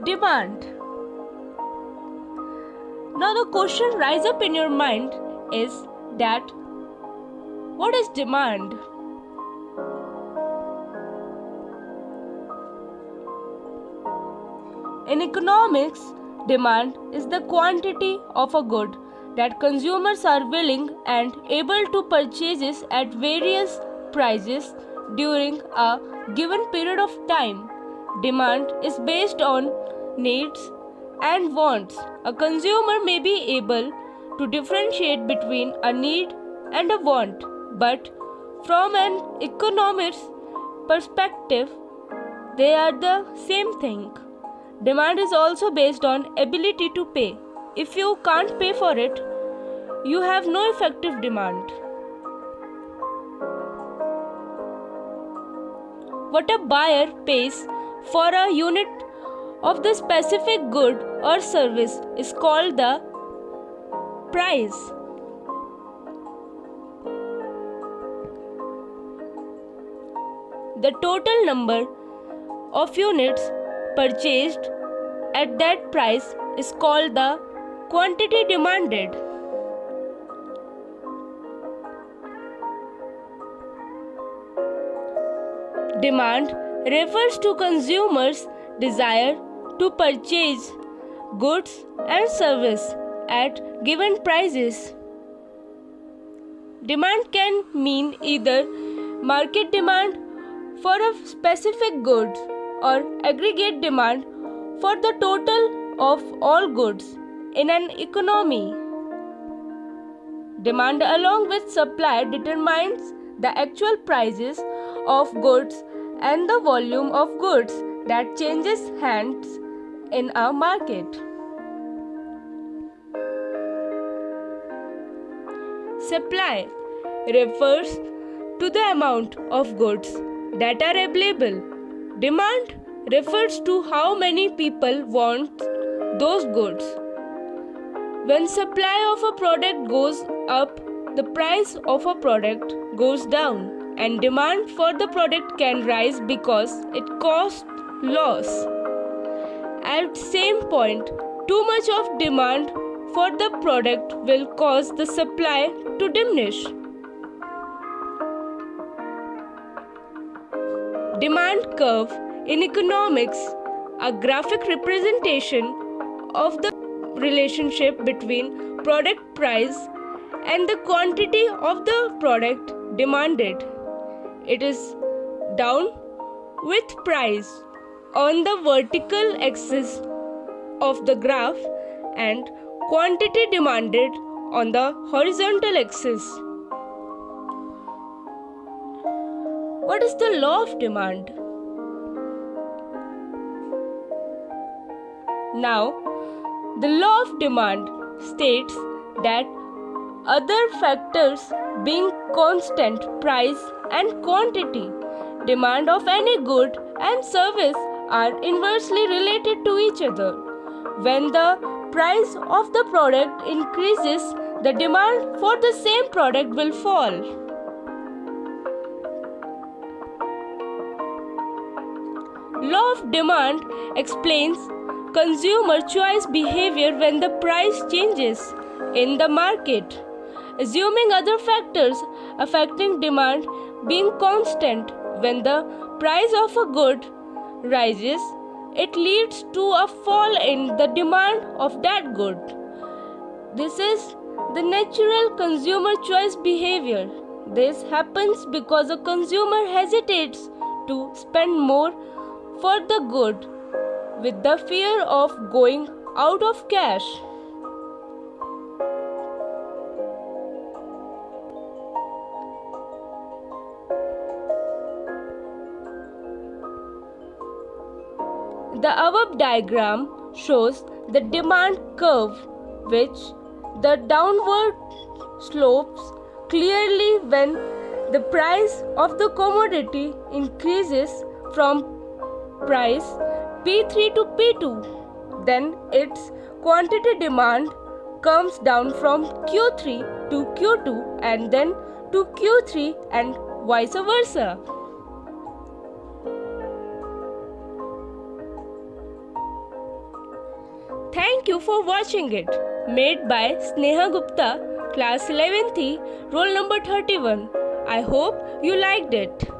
Demand. Now the question rise up in your mind is that what is demand? In economics, demand is the quantity of a good that consumers are willing and able to purchase at various prices during a given period of time. Demand is based on needs and wants. A consumer may be able to differentiate between a need and a want, but from an economist perspective, they are the same thing. Demand is also based on ability to pay. If you can't pay for it, you have no effective demand. What a buyer pays for a unit of the specific good or service is called the price. The total number of units purchased at that price is called the quantity demanded. Demand refers to consumers' desire to purchase goods and service at given prices. Demand can mean either market demand for a specific goods or aggregate demand for the total of all goods in an economy. Demand along with supply determines the actual prices of goods and the volume of goods that changes hands in a market. Supply refers to the amount of goods that are available. Demand refers to how many people want those goods. When supply of a product goes up, the price of a product goes down, and demand for the product can rise because it costs loss. At same point, too much of demand for the product will cause the supply to diminish. Demand curve in economics, a graphic representation of the relationship between product price and the quantity of the product demanded. It is down with price on the vertical axis of the graph and quantity demanded on the horizontal axis. What is the law of demand? Now, the law of demand states that other factors being constant, price and quantity, demand of any good and service are inversely related to each other. When the price of the product increases, the demand for the same product will fall. Law of demand explains consumer choice behavior when the price changes in the market. Assuming other factors affecting demand being constant, when the price of a good rises, it leads to a fall in the demand of that good. This is the natural consumer choice behavior. This happens because a consumer hesitates to spend more for the good with the fear of going out of cash. The above diagram shows the demand curve, which the downward slopes clearly when the price of the commodity increases from price P3 to P2. Then its quantity demand comes down from Q3 to Q2 and then to Q3 and vice versa. Thank you for watching it. Made by Sneha Gupta, class 11th, roll number 31. I hope you liked it.